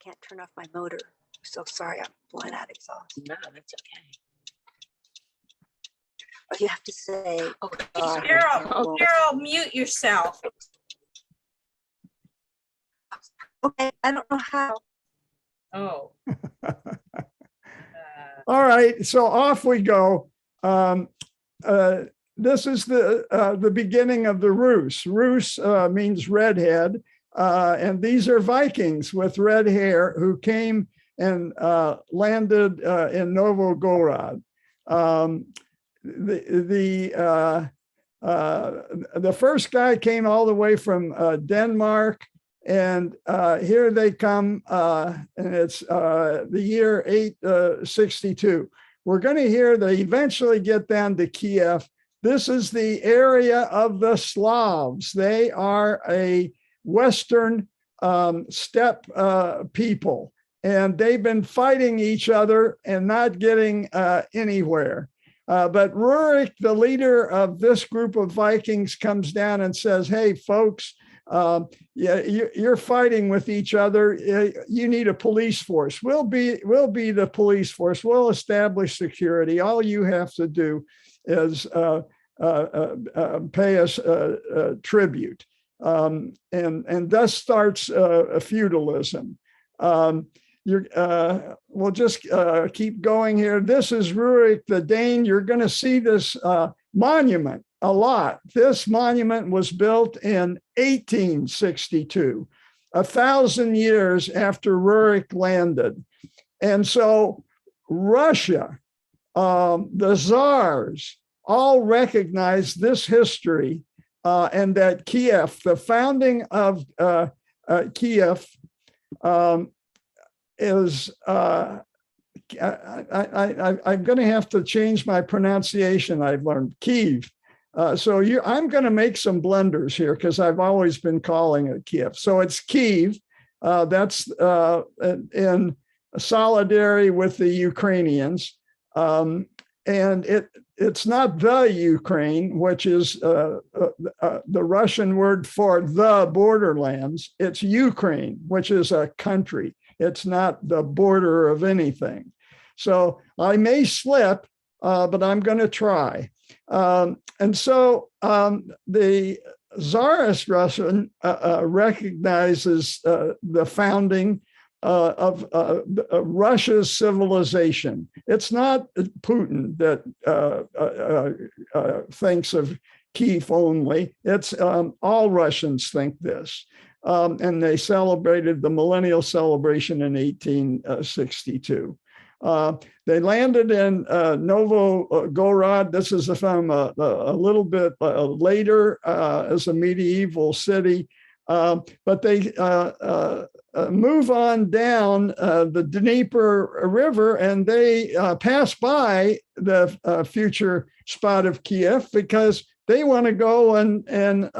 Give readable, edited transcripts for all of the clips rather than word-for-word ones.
can't turn off my motor. So sorry, I'm blowing out exhaust. No, that's okay. Oh, you have to say, oh, God. Carol, mute yourself. Okay, I don't know how. Oh. All right, so off we go. This is the beginning of the Rus. Rus means redhead, and these are Vikings with red hair who came and landed in Novgorod. The first guy came all the way from Denmark, and here they come, and it's the year 862. We're going to hear they eventually get down to Kiev. This is the area of the Slavs. They are a Western steppe people, and they've been fighting each other and not getting anywhere. But Rurik, the leader of this group of Vikings, comes down and says, hey, folks, you're fighting with each other. You need a police force. We'll be the police force. We'll establish security. All you have to do is pay us tribute. And thus starts feudalism. We'll just keep going here. This is Rurik the Dane. You're going to see this monument a lot. This monument was built in 1862, 1,000 years after Rurik landed. And so Russia, the czars, all recognize this history and that Kiev, the founding of Kiev, is I'm going to have to change my pronunciation. I've learned Kiev. I'm going to make some blunders here because I've always been calling it Kiev. So it's Kiev. That's in solidarity with the Ukrainians. And it's not the Ukraine, which is the Russian word for the borderlands. It's Ukraine, which is a country. It's not the border of anything. So I may slip, but I'm going to try. And so the Tsarist Russian recognizes the founding of Russia's civilization. It's not Putin that thinks of Kiev only. It's all Russians think this. And they celebrated the millennial celebration in 1862. They landed in Novgorod. This is from a little bit later as a medieval city. But they move on down the Dnieper River, and they pass by the future spot of Kiev because they want to go and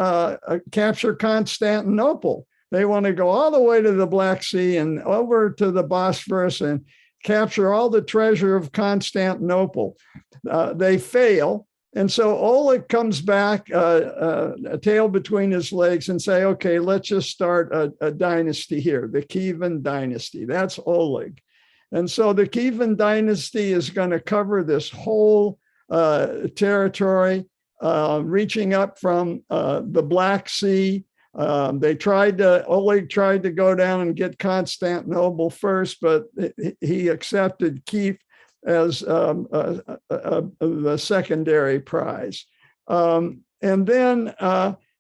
capture Constantinople. They want to go all the way to the Black Sea and over to the Bosphorus and capture all the treasure of Constantinople. They fail. And so Oleg comes back, a tail between his legs, and say, okay, let's just start a dynasty here, the Kievan dynasty. That's Oleg. And so the Kievan dynasty is going to cover this whole territory, reaching up from the Black Sea. Oleg tried to go down and get Constantinople first, but he accepted Kiev as the secondary prize. And then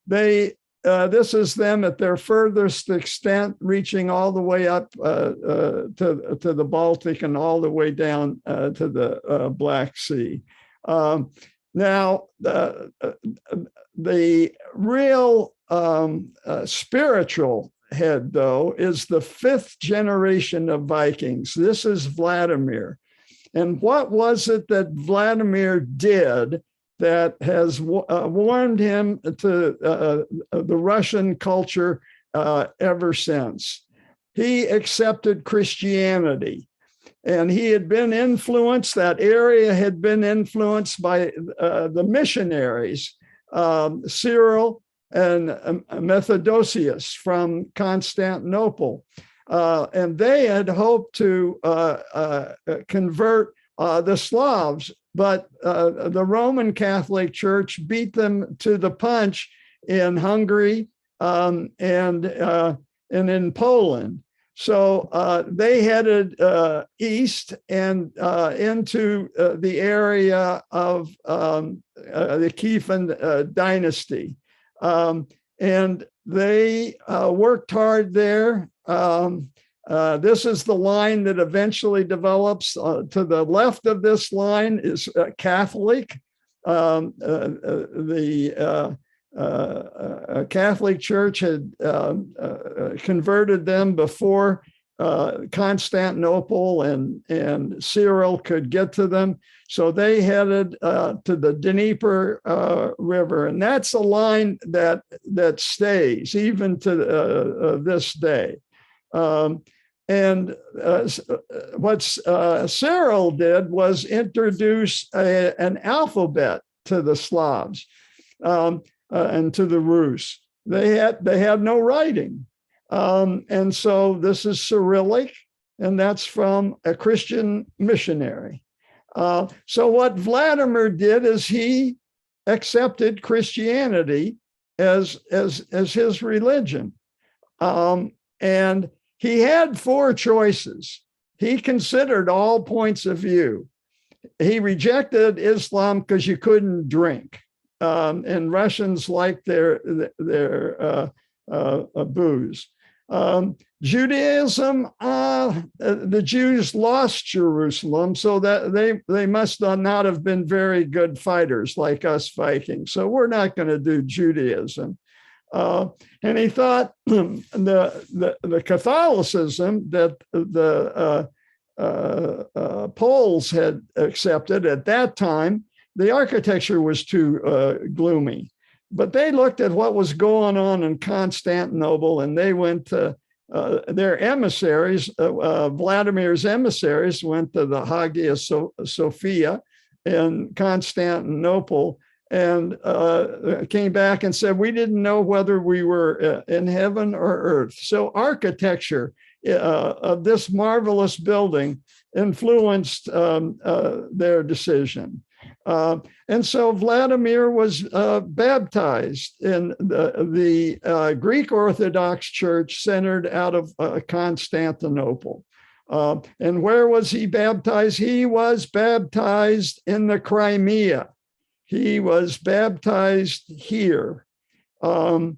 this is them at their furthest extent, reaching all the way up to the Baltic and all the way down to the Black Sea. Now, the real spiritual head, though, is the fifth generation of Vikings. This is Vladimir. And what was it that Vladimir did that has warmed him to the Russian culture ever since? He accepted Christianity. And he had been influenced, that area had been influenced by the missionaries, Cyril and Methodius from Constantinople. And they had hoped to convert the Slavs, but the Roman Catholic Church beat them to the punch in Hungary and in Poland. So they headed east and into the area of the Kievan dynasty. And they worked hard there. This is the line that eventually develops. To the left of this line is Catholic. The Catholic Church had converted them before Constantinople and Cyril could get to them. So they headed to the Dnieper River, and that's a line that stays even to this day. And what Cyril did was introduce an alphabet to the Slavs and to the Rus. They had no writing. And so this is Cyrillic, and that's from a Christian missionary. So what Vladimir did is he accepted Christianity as his religion. And he had four choices. He considered all points of view. He rejected Islam because you couldn't drink. And Russians liked their booze. Judaism, the Jews lost Jerusalem, so that they must not have been very good fighters like us Vikings. So we're not going to do Judaism. And he thought the Catholicism that the Poles had accepted at that time, the architecture was too gloomy. But they looked at what was going on in Constantinople, and they went to their emissaries. Vladimir's emissaries went to the Hagia Sophia in Constantinople and came back and said, we didn't know whether we were in heaven or earth. So architecture of this marvelous building influenced their decision. And so Vladimir was baptized in the Greek Orthodox Church centered out of Constantinople. And where was he baptized? He was baptized in the Crimea. He was baptized here. And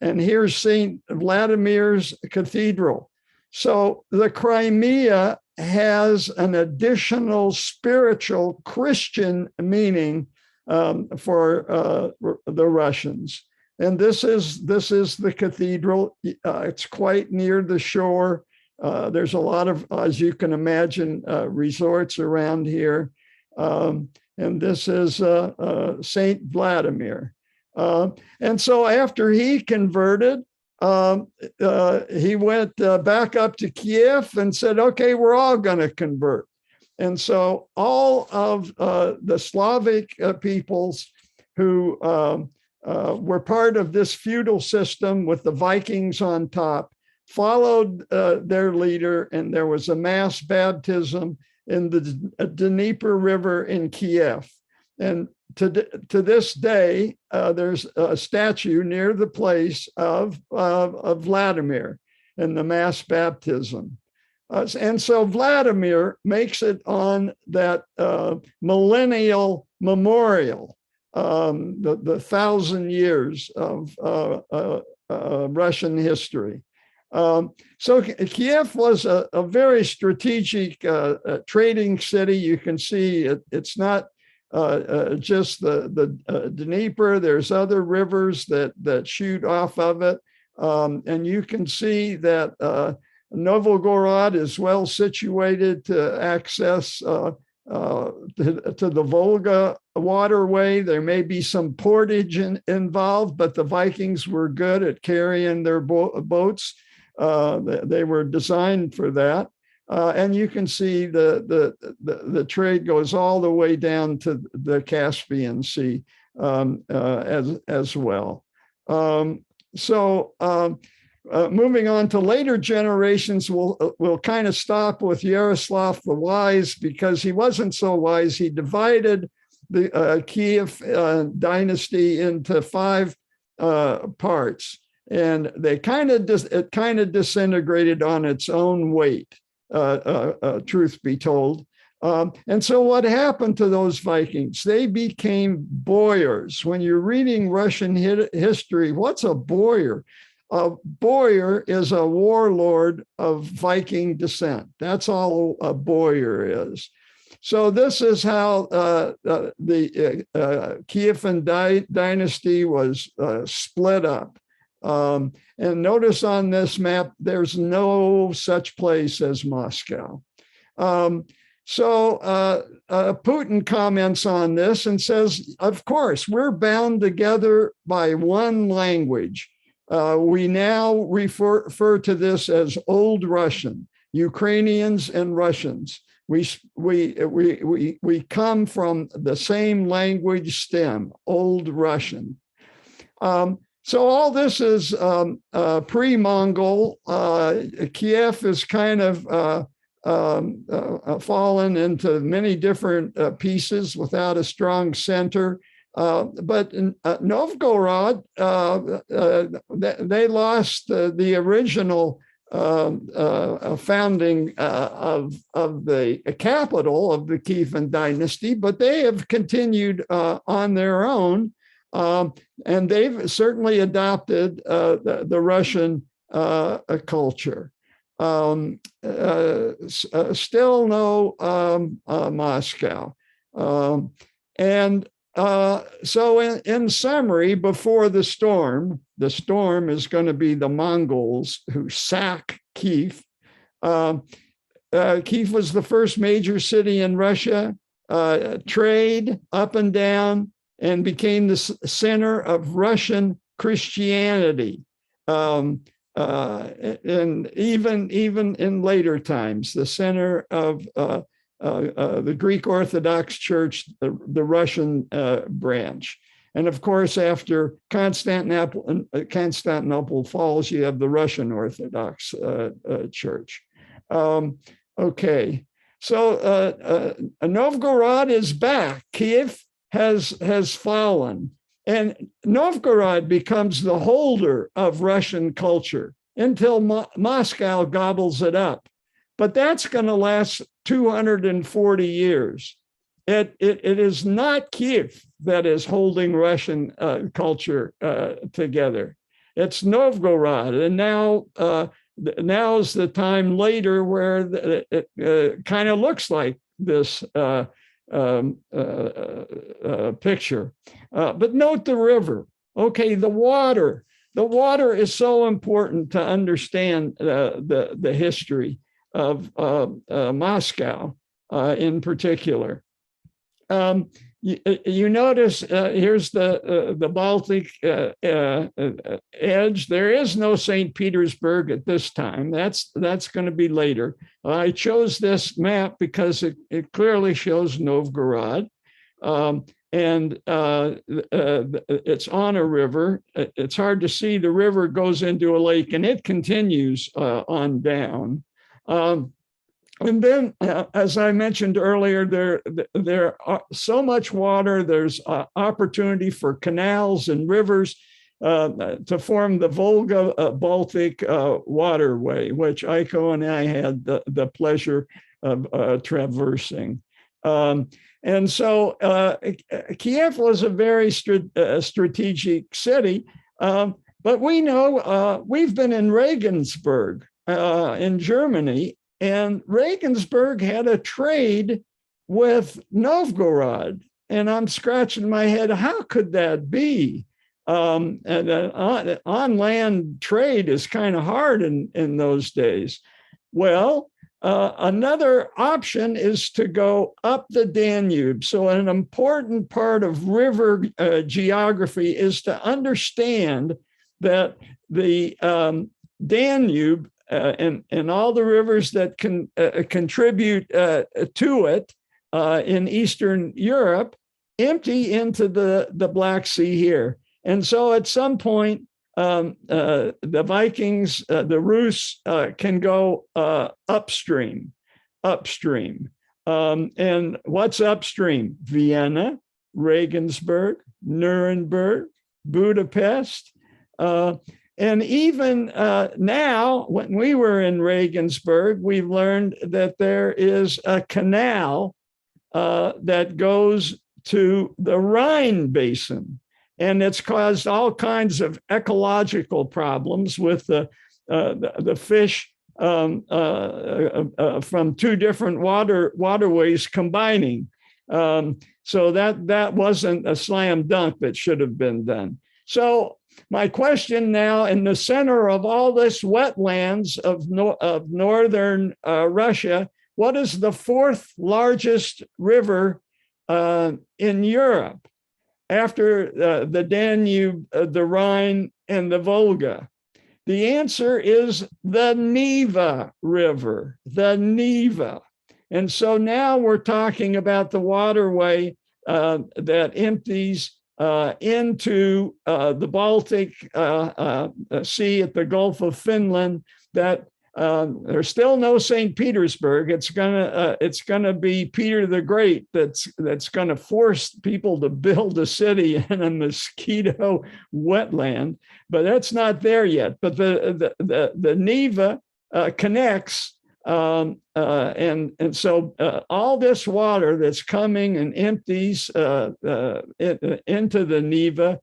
here's St. Vladimir's Cathedral. So the Crimea has an additional spiritual Christian meaning for the Russians. And this is the cathedral. It's quite near the shore. There's a lot of, as you can imagine, resorts around here. And this is Saint Vladimir. And so after he converted, he went back up to Kiev and said, okay, we're all going to convert. And so all of the Slavic peoples who were part of this feudal system with the Vikings on top followed their leader, and there was a mass baptism in the Dnieper River in Kiev. And to this day, there's a statue near the place of Vladimir and the mass baptism. And so Vladimir makes it on that millennial memorial, the 1,000 years of Russian history. So Kiev was a very strategic trading city. You can see it's not just the Dnieper. There's other rivers that shoot off of it. And you can see that Novgorod is well situated to access to the Volga waterway. There may be some portage involved, but the Vikings were good at carrying their boats. They were designed for that. And you can see the trade goes all the way down to the Caspian Sea as well. So Moving on to later generations, we'll kind of stop with Yaroslav the Wise, because he wasn't so wise. He divided the Kiev dynasty into 5 parts, and it kind of disintegrated on its own weight, truth be told. And so what happened to those Vikings? They became boyars. When you're reading Russian history, what's a boyar? A boyar is a warlord of Viking descent. That's all a boyar is. So this is how the Kievan dynasty was split up. And notice on this map, there's no such place as Moscow. So Putin comments on this and says, of course, we're bound together by one language. We now refer to this as Old Russian, Ukrainians and Russians. We come from the same language stem, Old Russian. So all this is pre-Mongol. Kiev is kind of fallen into many different pieces without a strong center. But in Novgorod, they lost the original founding of the capital of the Kievan dynasty, but they have continued on their own, and they've certainly adopted the Russian culture. Still no Moscow. So in summary, before the storm is going to be the Mongols who sack Kiev. Kiev was the first major city in Russia, trade up and down, and became the center of Russian Christianity. And even in later times, the center of the Greek Orthodox Church, the Russian branch. And of course, after Constantinople falls, you have the Russian Orthodox Church. Okay, so Novgorod is back. Kiev has fallen. And Novgorod becomes the holder of Russian culture until Moscow gobbles it up. But that's going to last 240 years. It is not Kiev that is holding Russian culture together. It's Novgorod. And now is the time later where it kind of looks like this picture. But note the river. Okay, the water. The water is so important to understand the history of Moscow in particular. You notice here's the Baltic edge. There is no St. Petersburg at this time. That's going to be later. I chose this map because it clearly shows Novgorod. And it's on a river. It's hard to see. The river goes into a lake and it continues on down. And then, as I mentioned earlier, there are so much water. There's opportunity for canals and rivers to form the Volga Baltic waterway, which Aiko and I had the pleasure of traversing. And so Kiev was a very strategic city, but we know we've been in Regensburg in Germany, and Regensburg had a trade with Novgorod. And I'm scratching my head, how could that be? And on-land trade is kind of hard in those days. Well, another option is to go up the Danube. So an important part of river geography is to understand that the Danube and all the rivers that can contribute to it in Eastern Europe empty into the Black Sea here. And so at some point, the Vikings, the Rus can go upstream. And what's upstream? Vienna, Regensburg, Nuremberg, Budapest. And even now, when we were in Regensburg, we've learned that there is a canal that goes to the Rhine basin. And it's caused all kinds of ecological problems with the fish from two different waterways combining. So that wasn't a slam dunk that should have been done. So my question now, in the center of all this wetlands of northern Russia, what is the fourth largest river in Europe after the Danube, the Rhine, and the Volga? The answer is the Neva River, the Neva. And so now we're talking about the waterway that empties into the Baltic Sea at the Gulf of Finland. That there's still no St. Petersburg. It's gonna be Peter the Great that's gonna force people to build a city in a mosquito wetland, but that's not there yet. But the Neva connects. And so all this water that's coming and empties into the Neva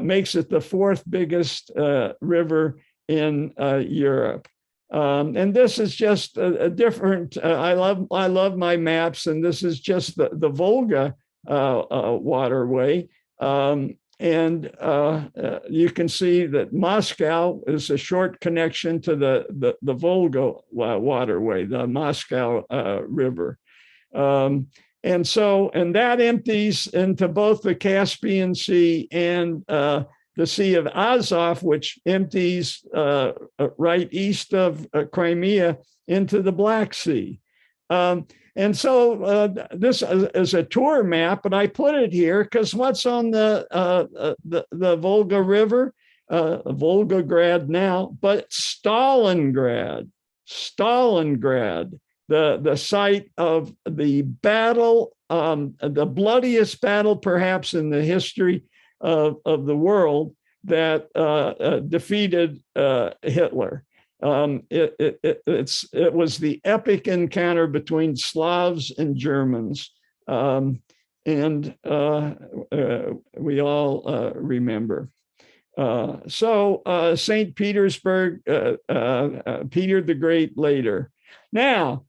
makes it the fourth biggest river in Europe. And this is just a different, I love my maps, and this is just the Volga waterway. And you can see that Moscow is a short connection to the Volga waterway, the Moscow River. And that empties into both the Caspian Sea and the Sea of Azov, which empties right east of Crimea into the Black Sea. And so this is a tour map, but I put it here because what's on the Volga River? Volgograd now, but Stalingrad, the site of the battle, the bloodiest battle perhaps in the history of the world that defeated Hitler. It was the epic encounter between Slavs and Germans, and we all remember. So St. Petersburg, Peter the Great later. Now,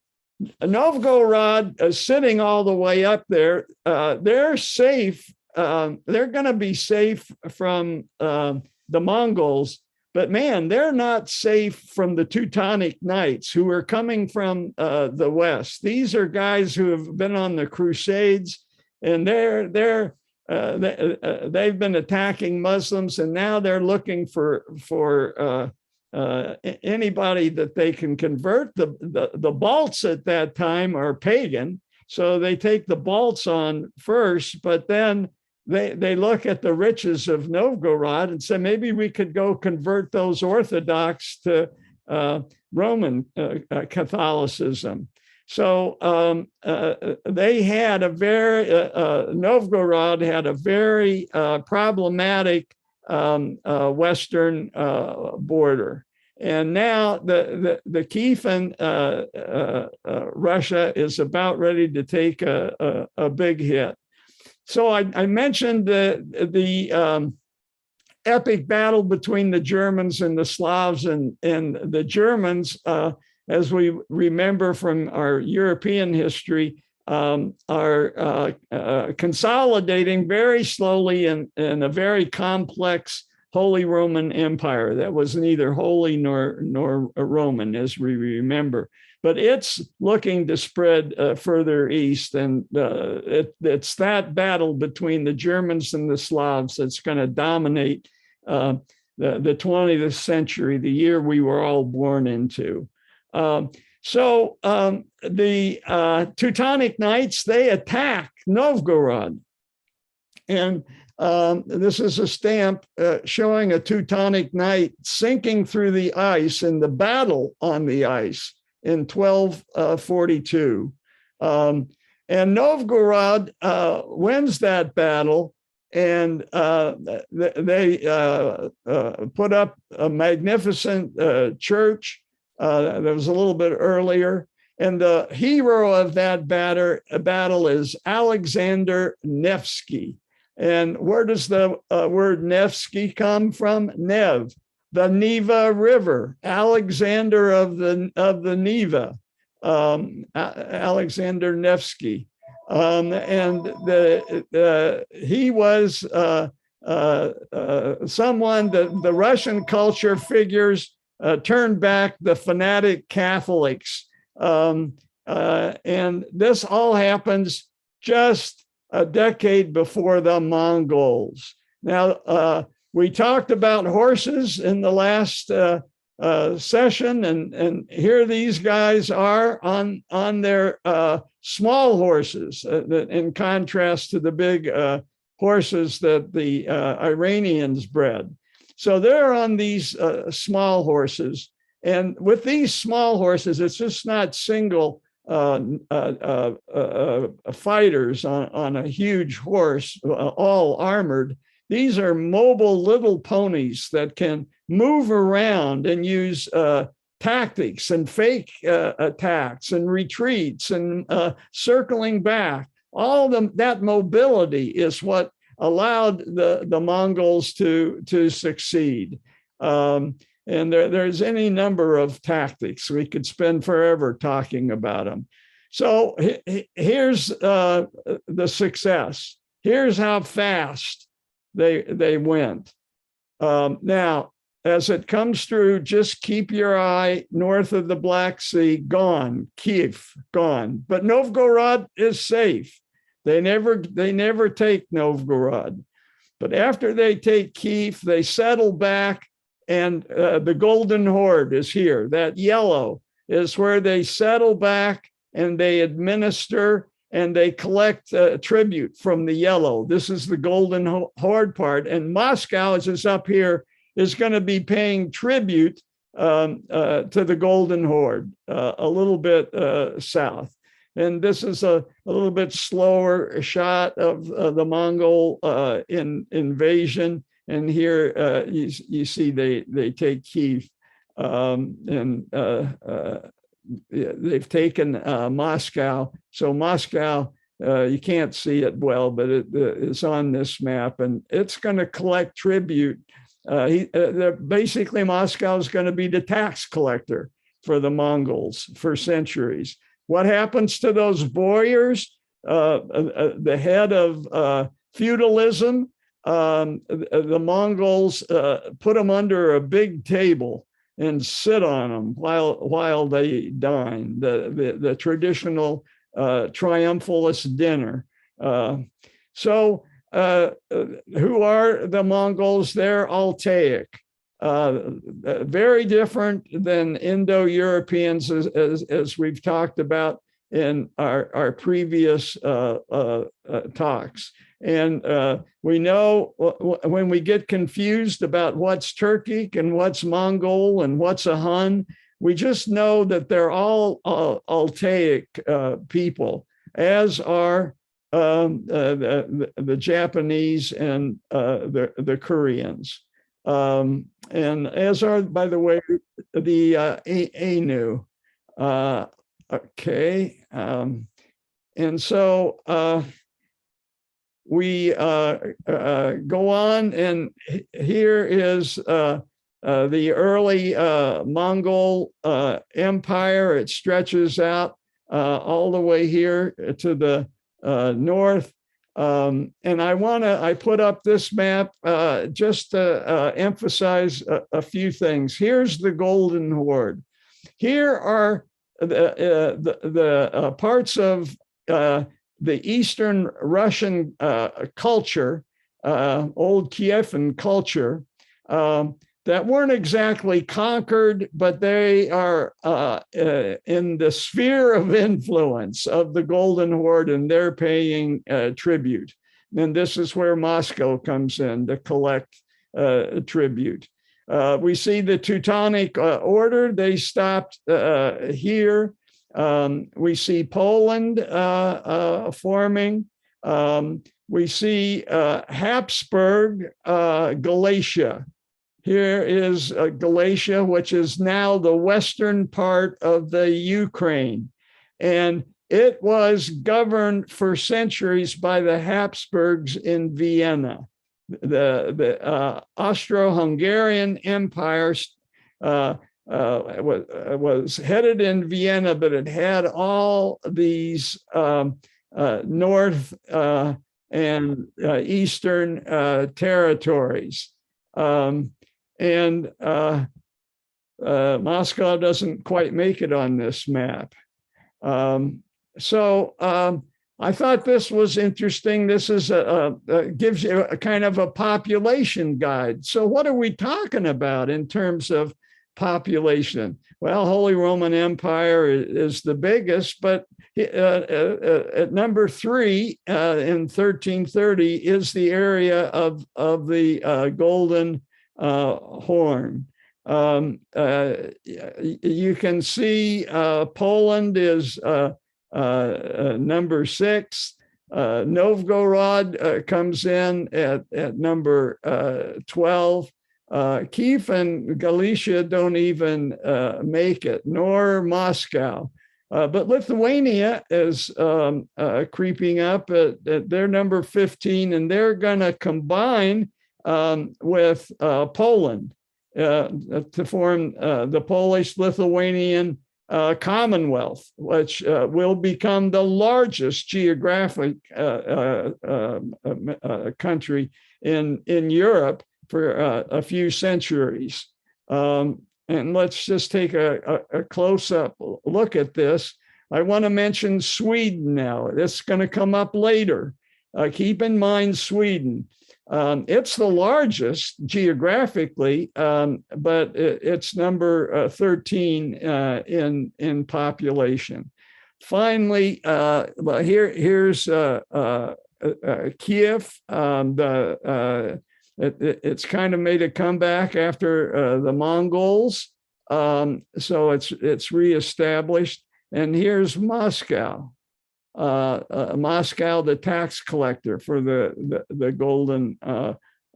Novgorod is sitting all the way up there. They're safe. They're going to be safe from the Mongols. But man, they're not safe from the Teutonic Knights who are coming from the West. These are guys who have been on the Crusades, and they've been attacking Muslims, and now they're looking for anybody that they can convert. The Balts at that time are pagan, so they take the Balts on first, but then they look at the riches of Novgorod and say, maybe we could go convert those Orthodox to Roman Catholicism. So they had Novgorod had a very problematic Western border. And now the Kievan, Russia is about ready to take a big hit. So I mentioned the epic battle between the Germans and the Slavs, and the Germans, as we remember from our European history, are consolidating very slowly in a very complex Holy Roman Empire that was neither holy nor Roman, as we remember. But it's looking to spread further east, and it's that battle between the Germans and the Slavs that's going to dominate the 20th century, the year we were all born into. So the Teutonic Knights, they attack Novgorod. And This is a stamp showing a Teutonic knight sinking through the ice in the battle on the ice in 1242. And Novgorod wins that battle, and they put up a magnificent church that was a little bit earlier. And the hero of that battle is Alexander Nevsky. And where does the word Nevsky come from? Nev, the Neva River, Alexander of the Neva, Alexander Nevsky. And he was someone that the Russian culture figures turned back the fanatic Catholics. And this all happens just a decade before the Mongols. Now, we talked about horses in the last session, and here these guys are on their small horses, in contrast to the big horses that the Iranians bred. So they're on these small horses. And with these small horses, it's just not single fighters on a huge horse, all armored. These are mobile little ponies that can move around and use tactics and fake attacks and retreats and circling back. All that mobility is what allowed the Mongols to succeed. And there's any number of tactics. We could spend forever talking about them. So here's the success. Here's how fast they went. Now, as it comes through, just keep your eye north of the Black Sea, gone, Kiev, gone. But Novgorod is safe. They never take Novgorod. But after they take Kiev, they settle back, and the Golden Horde is here. That yellow is where they settle back and they administer and they collect tribute from the yellow. This is the Golden Horde part. And Moscow, as is up here, is going to be paying tribute to the Golden Horde a little bit south. And this is a little bit slower shot of the Mongol invasion. And here you see they take Kiev, and they've taken Moscow. So Moscow, you can't see it well, but it's on this map, and it's going to collect tribute. Basically, Moscow is going to be the tax collector for the Mongols for centuries. What happens to those boyars, the head of feudalism? The Mongols put them under a big table and sit on them while they dine, the traditional triumphalist dinner. So who are the Mongols? They're Altaic, very different than Indo-Europeans, as we've talked about in our previous talks. And we know when we get confused about what's Turkic and what's Mongol and what's a Hun, we just know that they're all Altaic people, as are the Japanese and the Koreans. And as are, by the way, the Ainu. Okay. And so we go on, and here is the early Mongol empire. It stretches out all the way here to the north. And I put up this map just to emphasize a few things. Here's the Golden Horde. Here are the parts of the Eastern Russian culture, old Kievan culture, that weren't exactly conquered, but they are in the sphere of influence of the Golden Horde, and they're paying tribute. And this is where Moscow comes in to collect tribute. We see the Teutonic Order, they stopped here. We see Poland forming. We see Habsburg Galicia. Here is Galicia, which is now the western part of the Ukraine. And it was governed for centuries by the Habsburgs in Vienna. The Austro-Hungarian Empire was headed in Vienna, but it had all these north and eastern territories. Moscow doesn't quite make it on this map. I thought this was interesting. This is gives you a kind of a population guide. So what are we talking about in terms of population? Well, Holy Roman Empire is the biggest, but at number 3 in 1330 is the area of the Golden Horn. You can see Poland is number 6. Novgorod comes in at number 12. Kiev and Galicia don't even make it, nor Moscow. But Lithuania is creeping up at their number 15, and they're going to combine with Poland to form the Polish-Lithuanian Commonwealth, which will become the largest geographic country in Europe for a few centuries. And let's just take a close-up look at this. I want to mention Sweden now. This is going to come up later. Keep in mind Sweden. It's the largest geographically, but it's number 13 in population. Finally, here's Kiev. It's kind of made a comeback after the Mongols, so it's reestablished. And here's Moscow. Moscow, the tax collector for the Golden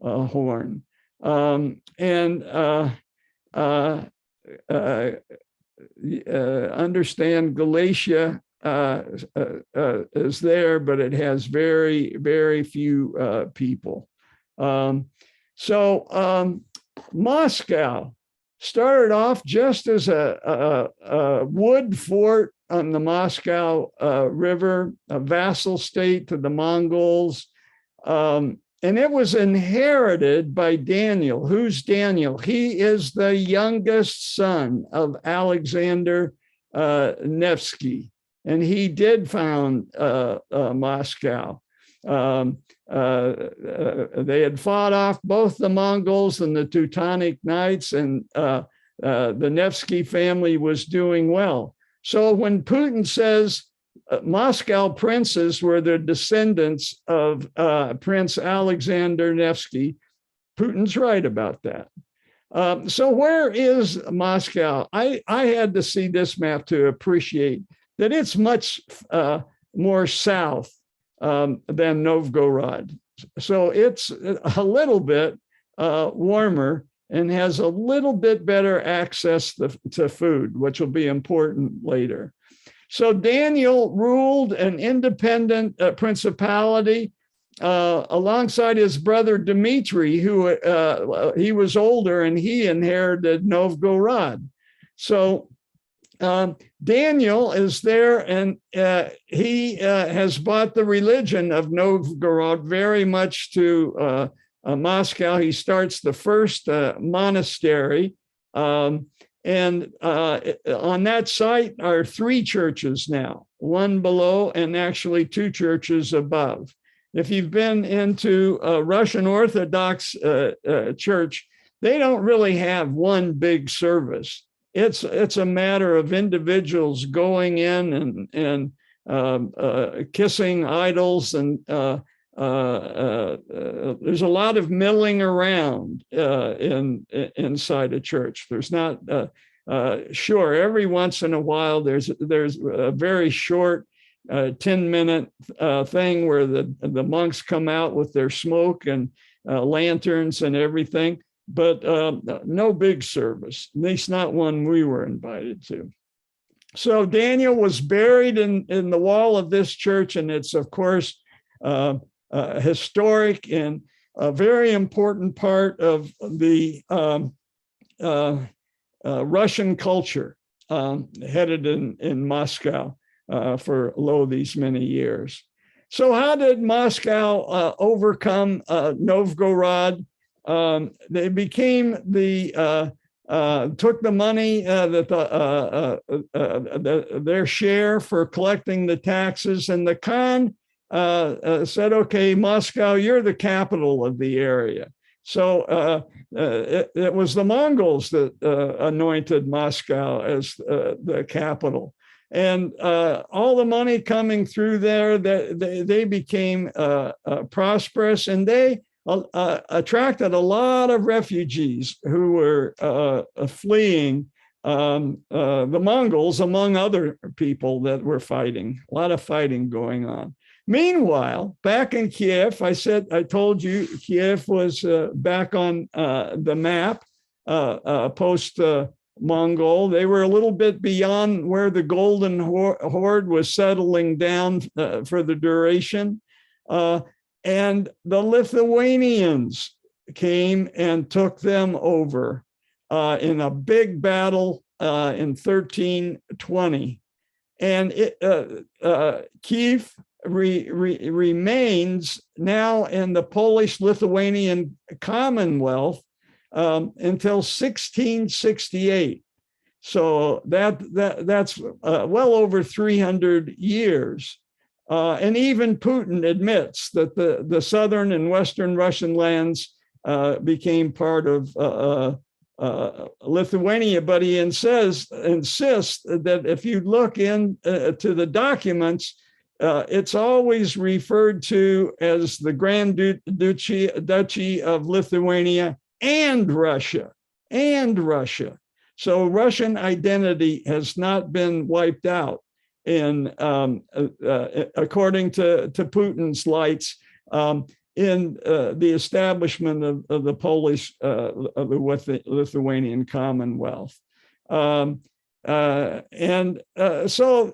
Horn. Understand Galatia is there, but it has very, very few people. Moscow started off just as a wood fort on the Moscow River, a vassal state to the Mongols. And it was inherited by Daniel. Who's Daniel? He is the youngest son of Alexander Nevsky, and he did found Moscow. They had fought off both the Mongols and the Teutonic Knights, and the Nevsky family was doing well. So when Putin says Moscow princes were the descendants of Prince Alexander Nevsky, Putin's right about that. So where is Moscow? I had to see this map to appreciate that it's much more south than Novgorod. So it's a little bit warmer and has a little bit better access to food, which will be important later. So Daniel ruled an independent principality alongside his brother Dmitry, who he was older and he inherited Novgorod. So Daniel is there, and he has brought the religion of Novgorod very much to Moscow. He starts the first monastery, and on that site are 3 churches now, 1 below and actually 2 churches above. If you've been into a Russian Orthodox church, they don't really have one big service. It's a matter of individuals going in and kissing idols and there's a lot of milling around inside a church. There's not, sure, every once in a while, there's a very short 10-minute thing where the monks come out with their smoke and lanterns and everything, but no big service, at least not one we were invited to. So Daniel was buried in the wall of this church, and it's, of course, historic and a very important part of the Russian culture headed in Moscow for these many years. So how did Moscow overcome Novgorod? They became took the money their share for collecting the taxes, and the Khan said, okay, Moscow, you're the capital of the area. So it was the Mongols that anointed Moscow as the capital. And all the money coming through there, they became prosperous, and they attracted a lot of refugees who were fleeing the Mongols, among other people that were fighting, a lot of fighting going on. Meanwhile, back in Kiev, I told you Kiev was back on the map post-Mongol. They were a little bit beyond where the Golden Horde was settling down for the duration. And the Lithuanians came and took them over in a big battle in 1320. And Kiev remains now in the Polish-Lithuanian Commonwealth until 1668. So that's well over 300 years. And even Putin admits that the southern and western Russian lands became part of Lithuania, but he insists that if you look to the documents, it's always referred to as the Grand Duchy of Lithuania and Russia. So Russian identity has not been wiped out according to Putin's lights, in the establishment of the Polish, the Lithuanian Commonwealth. So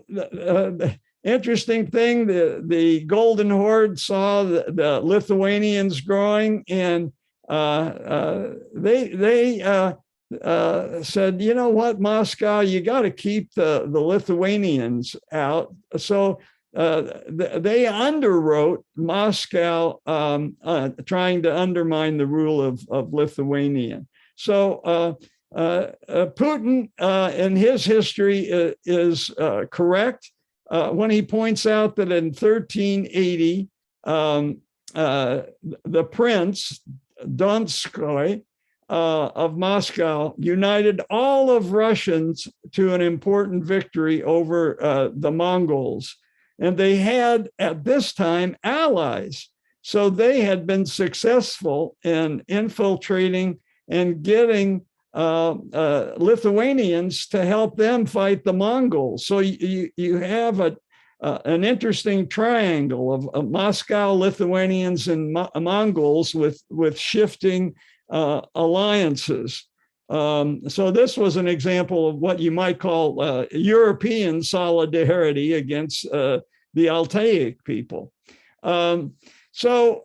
the interesting thing, the Golden Horde saw the Lithuanians growing, and they said, you know what, Moscow, you got to keep the Lithuanians out. So they underwrote Moscow, trying to undermine the rule of Lithuania. So Putin in his history is correct when he points out that in 1380, the prince, Donskoy, of Moscow united all of Russians to an important victory over the Mongols. And they had, at this time, allies. So they had been successful in infiltrating and getting Lithuanians to help them fight the Mongols. So you have an interesting triangle of Moscow, Lithuanians, and Mongols with shifting alliances. So this was an example of what you might call European solidarity against the Altaic people. So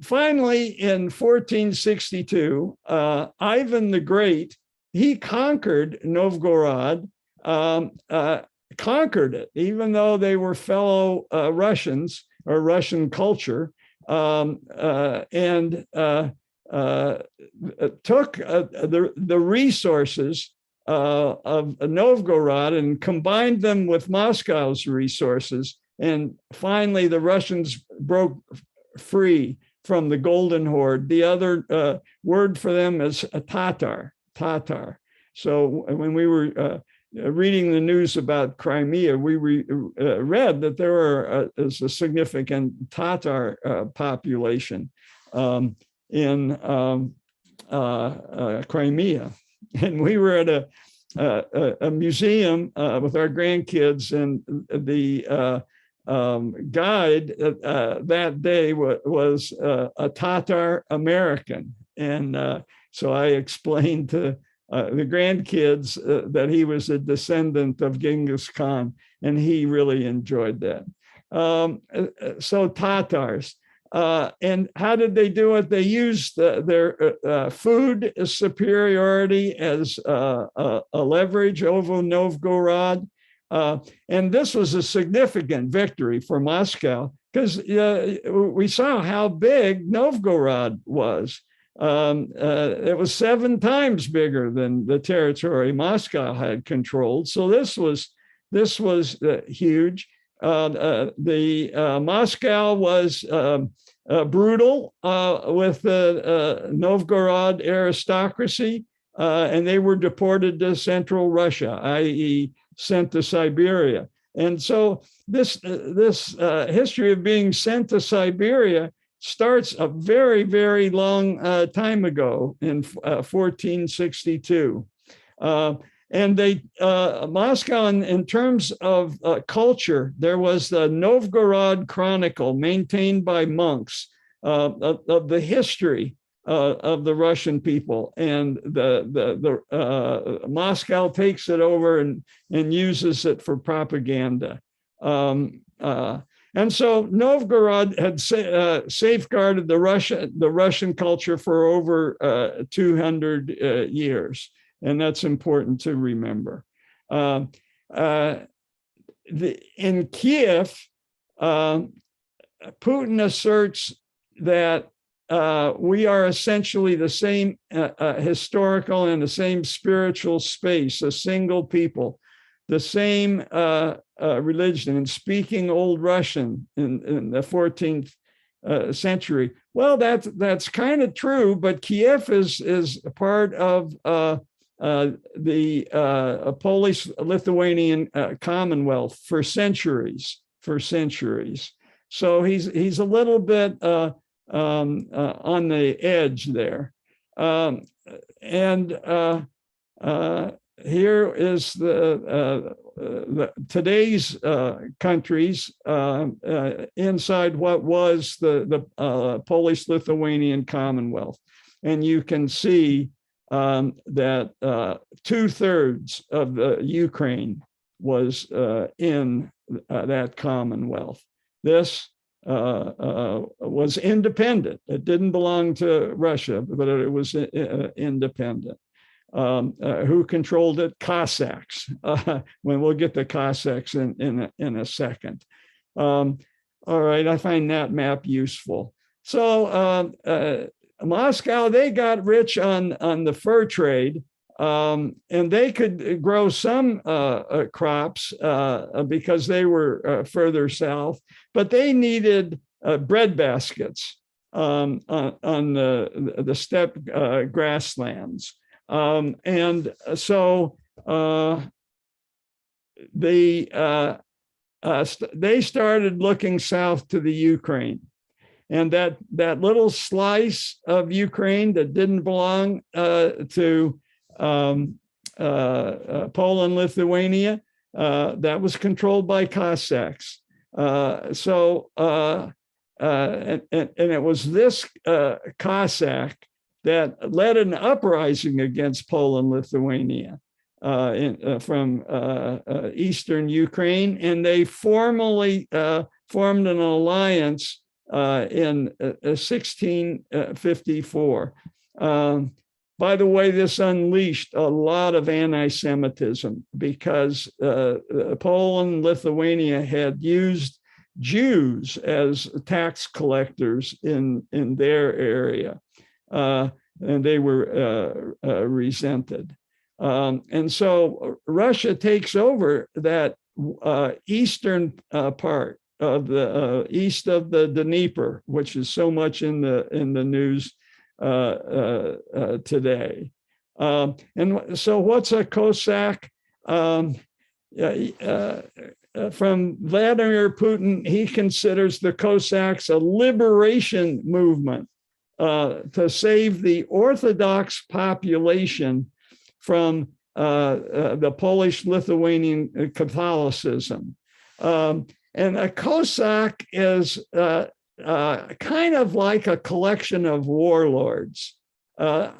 finally, in 1462, Ivan the Great, he conquered Novgorod, conquered it, even though they were fellow Russians or Russian culture, and took the resources of Novgorod and combined them with Moscow's resources. And finally, the Russians broke free from the Golden Horde. The other word for them is Tatar. So when we were reading the news about Crimea, we read that there is a significant Tatar population in Crimea. And we were at a museum with our grandkids, and the guide that day was a Tatar American. And so I explained to the grandkids that he was a descendant of Genghis Khan, and he really enjoyed that. So Tatars. And how did they do it? They used their food superiority as a leverage over Novgorod. And this was a significant victory for Moscow, because we saw how big Novgorod was. It was 7 times bigger than the territory Moscow had controlled. So this was huge. Moscow was brutal with the Novgorod aristocracy, and they were deported to Central Russia, i.e., sent to Siberia. And so this history of being sent to Siberia starts a very, very long time ago in 1462. And Moscow, in terms of culture, there was the Novgorod Chronicle maintained by monks of the history of the Russian people, and Moscow takes it over and uses it for propaganda. And so Novgorod had safeguarded the Russian culture for over 200 years. And that's important to remember. In Kiev, Putin asserts that we are essentially the same historical and the same spiritual space, a single people, the same religion, and speaking Old Russian in the 14th century. Well, that's kind of true, but Kiev is a part of the Polish-Lithuanian Commonwealth for centuries. So he's a little bit on the edge there. Here is today's countries inside what was the Polish-Lithuanian Commonwealth. And you can see that 2/3 of the Ukraine was in that Commonwealth. This was independent. It didn't belong to Russia, but it was independent. Who controlled it? Cossacks. When we'll get to Cossacks in a second. All right, I find that map useful. So Moscow, they got rich on the fur trade, and they could grow some crops because they were further south, but they needed bread baskets on the steppe grasslands. And so they started looking south to the Ukraine. And that little slice of Ukraine that didn't belong to Poland, Lithuania, that was controlled by Cossacks. And it was this Cossack that led an uprising against Poland, Lithuania from eastern Ukraine, and they formally formed an alliance in 1654. By the way, this unleashed a lot of anti-Semitism because Poland, Lithuania had used Jews as tax collectors in their area, and they were resented. And so Russia takes over that eastern part of the east of the Dnieper, which is so much in the news today. And so what's a Cossack? From Vladimir Putin, he considers the Cossacks a liberation movement to save the Orthodox population from the Polish-Lithuanian Catholicism. And a Cossack is kind of like a collection of warlords. But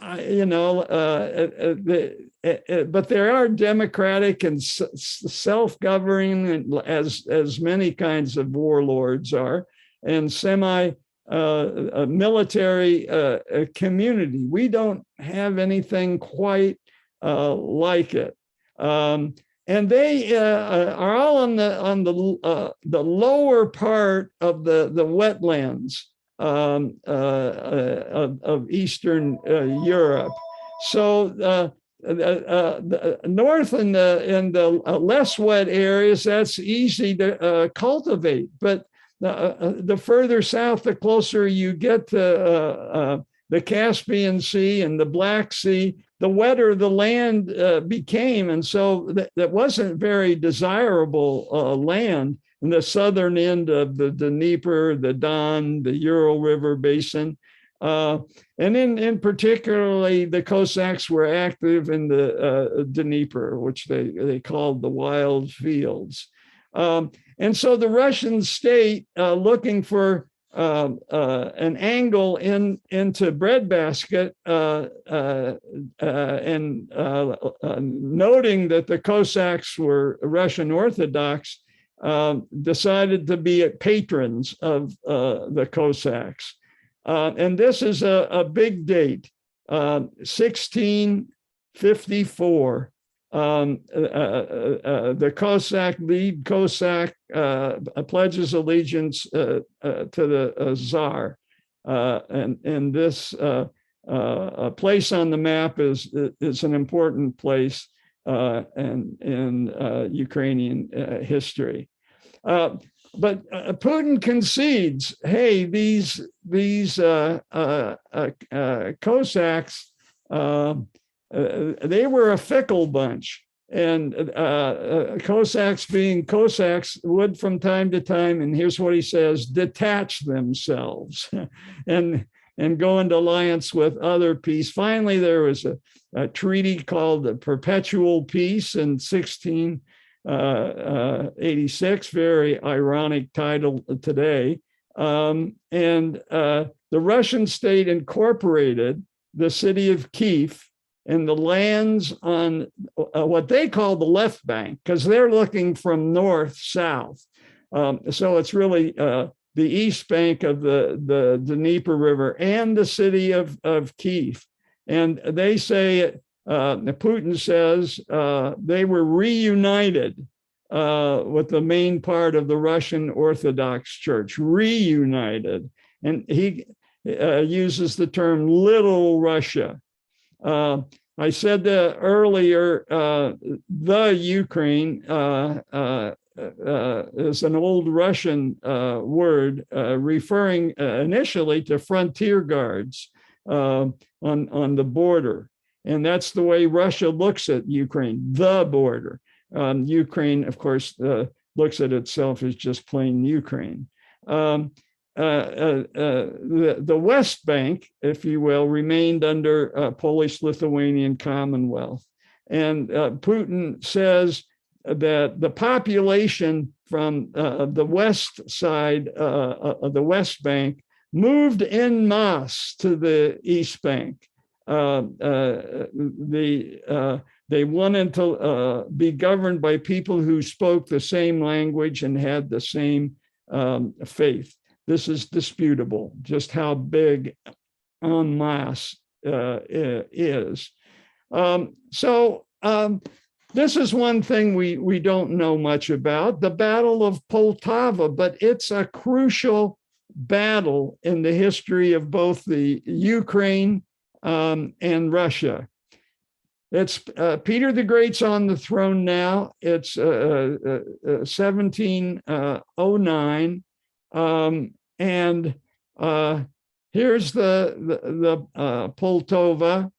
there are democratic and self-governing, as many kinds of warlords are, and semi-military community. We don't have anything quite like it. And they are all on the lower part of the wetlands of Eastern Europe. So the north and the less wet areas, that's easy to cultivate. But the further south, the closer you get to the Caspian Sea and the Black Sea, the wetter the land became. And so that wasn't very desirable land in the southern end of the Dnieper, the Don, the Ural River Basin. And in particularly, the Cossacks were active in the Dnieper, which they called the wild fields. And so the Russian state, looking for an angle into breadbasket, and noting that the Cossacks were Russian Orthodox, decided to be patrons of the Cossacks. And this is a big date, 1654. The Cossack, lead Cossack, pledges allegiance to the Tsar. And this place on the map is an important place in Ukrainian history. But Putin concedes, hey, these Cossacks, they were a fickle bunch, and Cossacks being Cossacks would from time to time, and here's what he says, detach themselves and go into alliance with other peace. Finally, there was a treaty called the Perpetual Peace in 1686, very ironic title today. And the Russian state incorporated the city of Kiev and the lands on what they call the left bank, because they're looking from north south. So it's really the east bank of the Dnieper River and the city of Kiev. And they say, Putin says, they were reunited with the main part of the Russian Orthodox Church, reunited. And he uses the term Little Russia. I said earlier, the Ukraine is an old Russian word referring initially to frontier guards on the border. And that's the way Russia looks at Ukraine, the border. Ukraine, of course, looks at itself as just plain Ukraine. The West Bank, if you will, remained under Polish-Lithuanian Commonwealth. And Putin says that the population from the west side of the West Bank moved en masse to the East Bank. They wanted to be governed by people who spoke the same language and had the same faith. This is disputable, just how big en masse is. This is one thing we don't know much about, the Battle of Poltava, but it's a crucial battle in the history of both the Ukraine and Russia. It's Peter the Great's on the throne now. It's 1709. And here's the Poltava,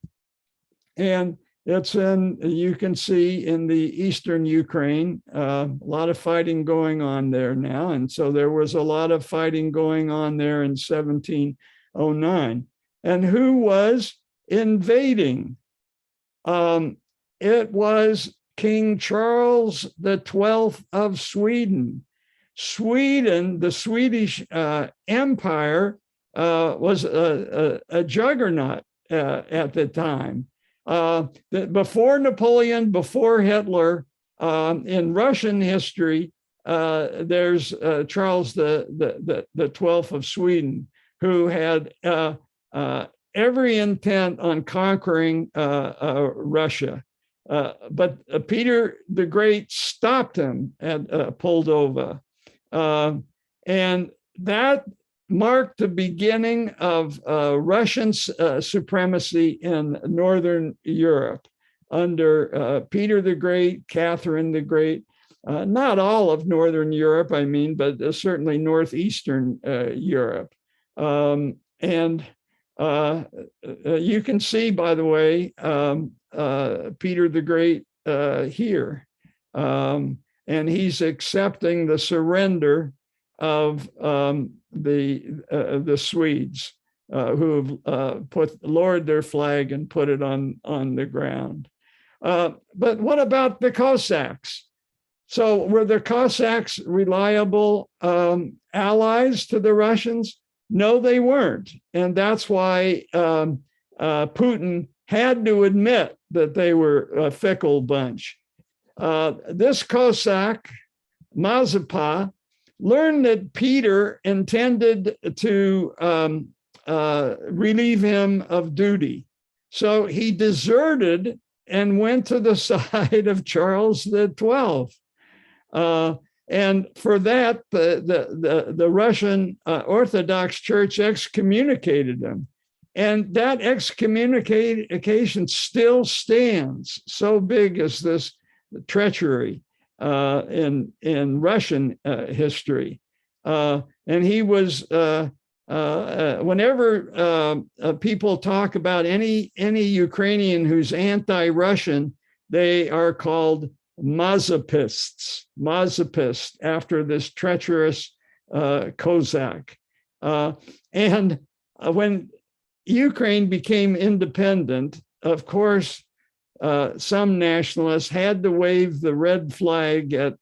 and It's you can see in the eastern Ukraine, a lot of fighting going on there now. And so there was a lot of fighting going on there in 1709. And who was invading? It was King Charles XII of Sweden. Sweden, the Swedish Empire, was a juggernaut at the time. Before Napoleon, before Hitler, in Russian history, there's Charles the 12th of Sweden, who had every intent on conquering Russia. But Peter the Great stopped him at Moldova. And that marked the beginning of Russian supremacy in Northern Europe under Peter the Great, Catherine the Great, not all of Northern Europe, I mean, but certainly Northeastern Europe. And you can see, by the way, Peter the Great here. And he's accepting the surrender of the Swedes who have lowered their flag and put it on the ground. But what about the Cossacks? So were the Cossacks reliable allies to the Russians? No, they weren't. And that's why Putin had to admit that they were a fickle bunch. This Cossack, Mazepa, learned that Peter intended to relieve him of duty. So he deserted and went to the side of Charles XII. And for that, the Russian Orthodox Church excommunicated him. And that excommunication still stands. So big is this treachery in Russian history. And he was, whenever people talk about any Ukrainian who's anti-Russian, they are called Mazepists, after this treacherous Cossack. And when Ukraine became independent, of course, some nationalists had to wave the red flag at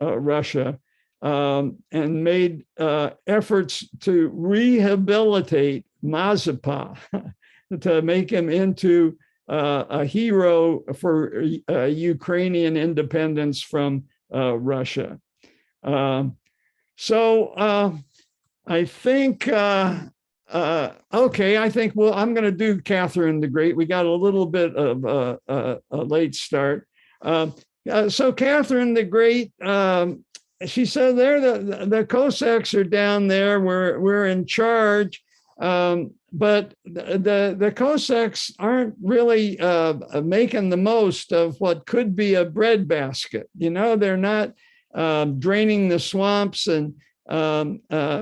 Russia and made efforts to rehabilitate Mazepa, to make him into a hero for Ukrainian independence from Russia. So I think, okay, I think, well, I'm going to do Catherine the Great. We got a little bit of a late start. So Catherine the Great, she said there the Cossacks are down there, we're in charge. But the Cossacks aren't really making the most of what could be a breadbasket. You know, they're not draining the swamps, and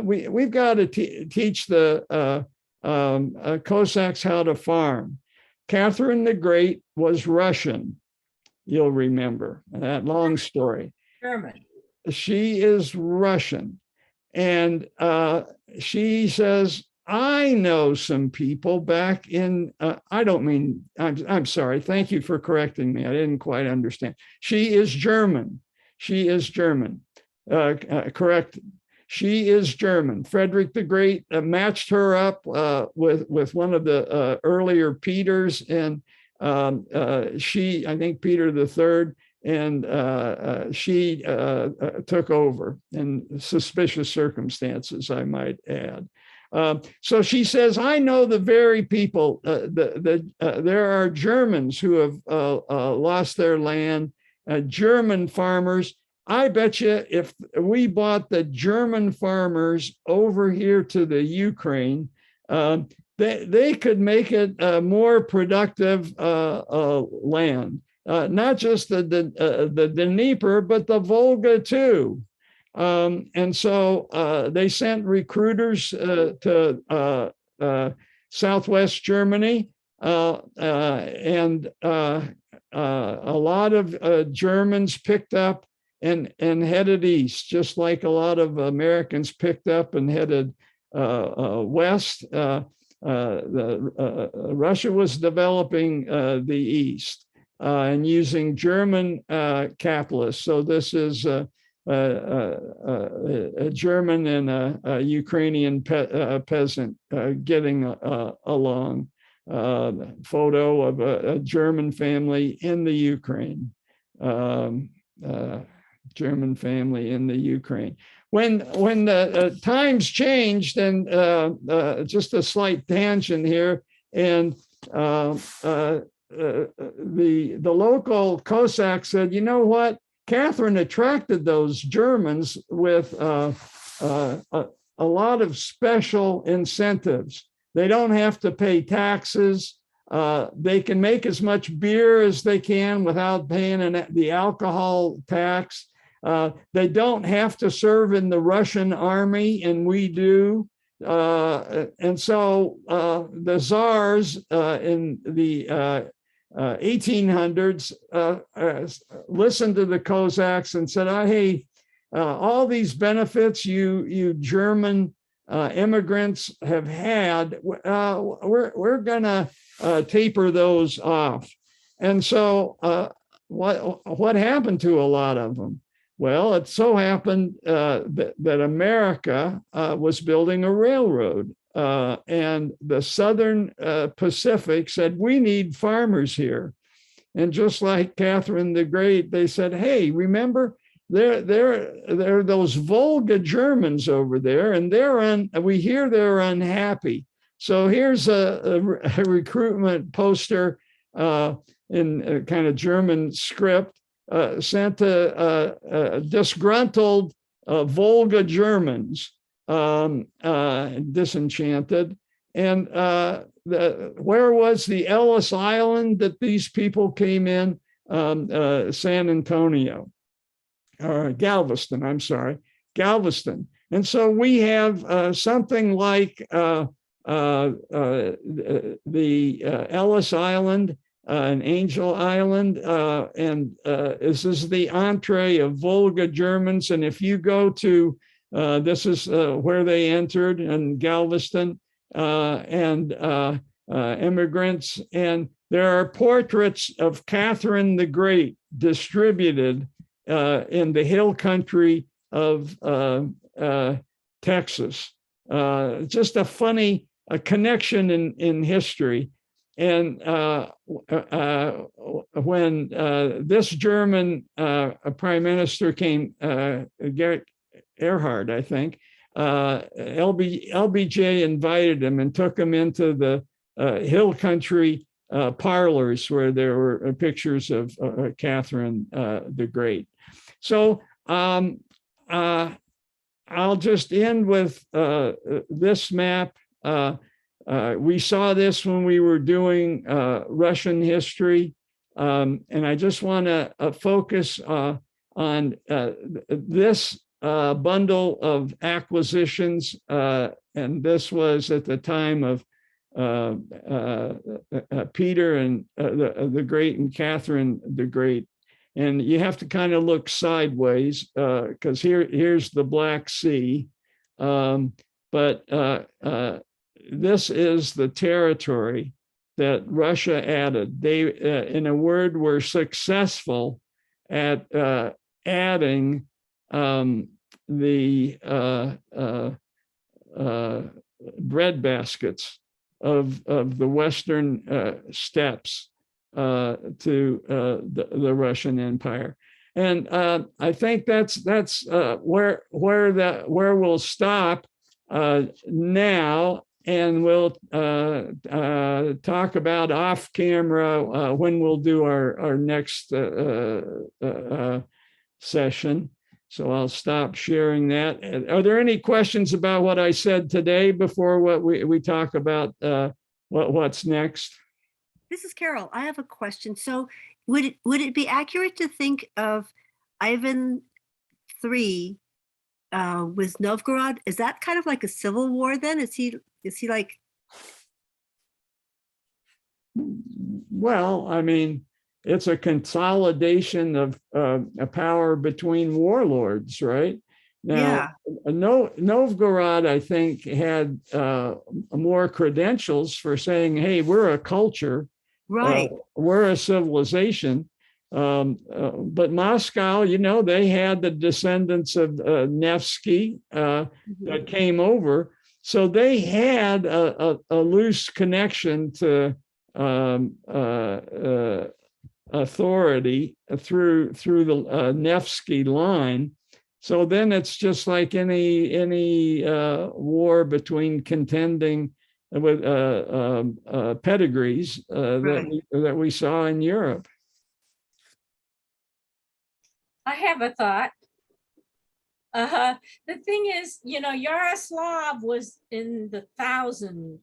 we've got to teach the Cossacks how to farm. Catherine the Great was Russian, you'll remember that long story. German. She is Russian, and she says, I know some people back in, I don't mean, I'm sorry. Thank you for correcting me. I didn't quite understand. She is German. She is German. Correct. She is German. Frederick the Great matched her up with one of the earlier Peters, and she, I think Peter III, and she took over in suspicious circumstances, I might add. So she says, I know the very people, there are Germans who have lost their land, German farmers. I bet you if we bought the German farmers over here to the Ukraine, they could make it a more productive land, not just the Dnieper, but the Volga too. And so they sent recruiters to Southwest Germany. and a lot of Germans picked up and headed east, just like a lot of Americans picked up and headed west. Russia was developing the east and using German capitalists. So this is a German and a Ukrainian peasant getting along. Photo of a German family in the Ukraine. German family in the Ukraine. When the times changed, and just a slight tangent here, and the local Cossack said, you know what, Catherine attracted those Germans with a lot of special incentives. They don't have to pay taxes. They can make as much beer as they can without paying the alcohol tax. They don't have to serve in the Russian army, and we do. And so the czars in the 1800s listened to the Cossacks and said, oh, hey, all these benefits you German immigrants have had, we're going to taper those off. And so what happened to a lot of them? Well, it so happened that America was building a railroad, and the Southern Pacific said, we need farmers here. And just like Catherine the Great, they said, hey, remember, there are those VOLGA Germans over there, and we hear they're unhappy. So here's a recruitment poster in a kind of German script, sent to disgruntled VOLGA Germans, disenchanted. And where was the Ellis Island that these people came in? San Antonio, or Galveston, I'm sorry, Galveston. And so we have something like the Ellis Island, an Angel Island, and this is the entree of VOLGA Germans. And if you go to, this is where they entered in Galveston, and immigrants, and there are portraits of Catherine the Great distributed in the hill country of Texas. Just a funny connection in history. And when this German prime minister came, Gerhard Erhard, I think, LBJ invited him and took him into the hill country parlors where there were pictures of Catherine the Great. So I'll just end with this map. We saw this when we were doing Russian history, and I just want to focus on this bundle of acquisitions, and this was at the time of Peter and the Great and Catherine the Great. And you have to kind of look sideways because here's the Black Sea, but this is the territory that Russia added. They, in a word, were successful at adding the bread baskets of the Western steppes to the Russian Empire. And I think that's where we'll stop now. And we'll talk about off camera when we'll do our next session. So I'll stop sharing that. Are there any questions about what I said today before what we talk about what's next? This is Carol. I have a question. So would it be accurate to think of Ivan III with Novgorod? Is that kind of like a civil war then? Is he like Well, I mean, it's a consolidation of a power between warlords, right? Now, Novgorod, I think, had more credentials for saying, hey, we're a culture, Right. we're a civilization. But Moscow, you know, they had the descendants of Nevsky that came over. So they had a loose connection to authority through the Nevsky line. So then it's just like any war between contending with pedigrees that we saw in Europe. I have a thought. The thing is, you know, Yaroslav was in the 1000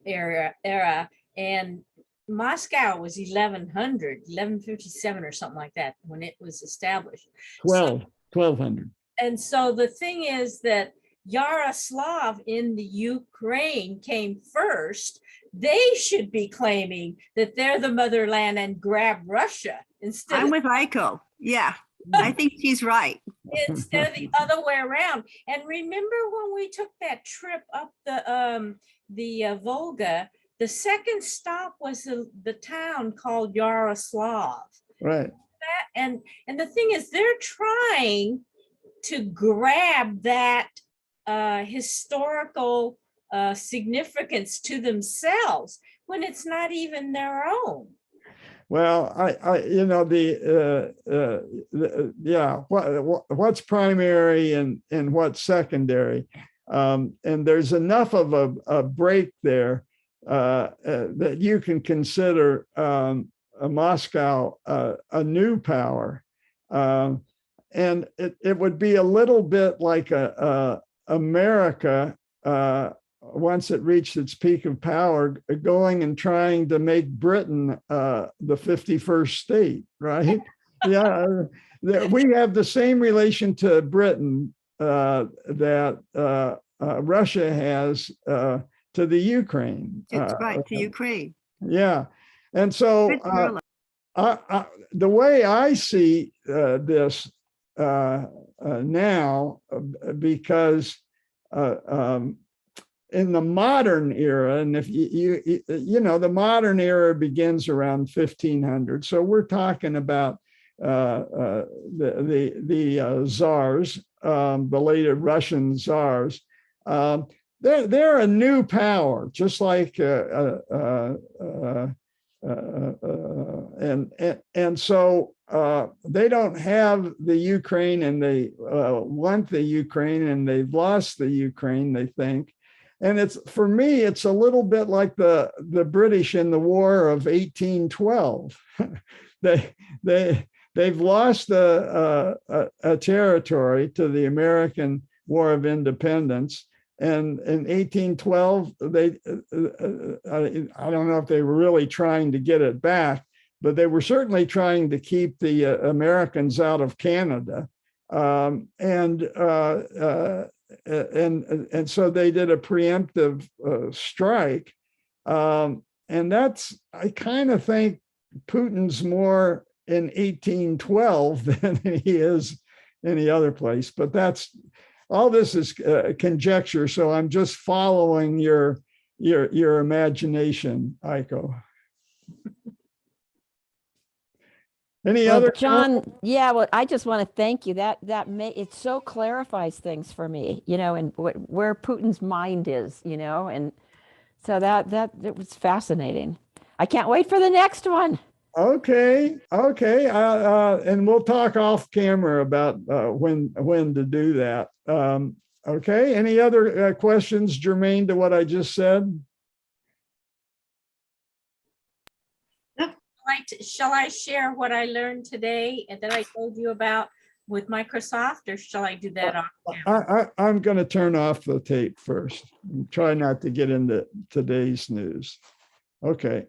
era, and Moscow was 1157 or something like that when it was established. 1200. And so the thing is that Yaroslav in the Ukraine came first. They should be claiming that they're the motherland and grab Russia instead. I'm with Aiko. Yeah, I think she's right. Instead of the other way around. And remember when we took that trip up the Volga, the second stop was the town called Yaroslav. Right. And the thing is, they're trying to grab that historical significance to themselves when it's not even their own. Well, you know, what's primary and what's secondary, and there's enough of a break there that you can consider Moscow a new power, and it would be a little bit like America. Once it reached its peak of power, going and trying to make Britain the 51st state, right? Yeah, we have the same relation to Britain that Russia has to the Ukraine. It's right, to Ukraine. Yeah, and so the way I see this now, because in the modern era, and if you know, the modern era begins around 1500. So we're talking about the czars, the later Russian czars. They're a new power, just like and so they don't have the Ukraine, and they want the Ukraine, and they've lost the Ukraine, they think. And it's, for me, it's a little bit like the British in the War of 1812. They've lost a territory to the American War of Independence. And in 1812, I don't know if they were really trying to get it back, but they were certainly trying to keep the Americans out of Canada. And so they did a preemptive strike. And that's, I kind of think Putin's more in 1812 than he is any other place, but that's, all this is conjecture. So I'm just following your imagination, Aiko. Any other? John, yeah, well, I just want to thank you. It so clarifies things for me, you know, and where Putin's mind is, you know, and so that it was fascinating. I can't wait for the next one. Okay. And we'll talk off camera about when to do that. Okay. Any other questions germane to what I just said? Shall I share what I learned today and that I told you about with Microsoft, or shall I do that off camera? I'm going to turn off the tape first and try not to get into today's news. Okay.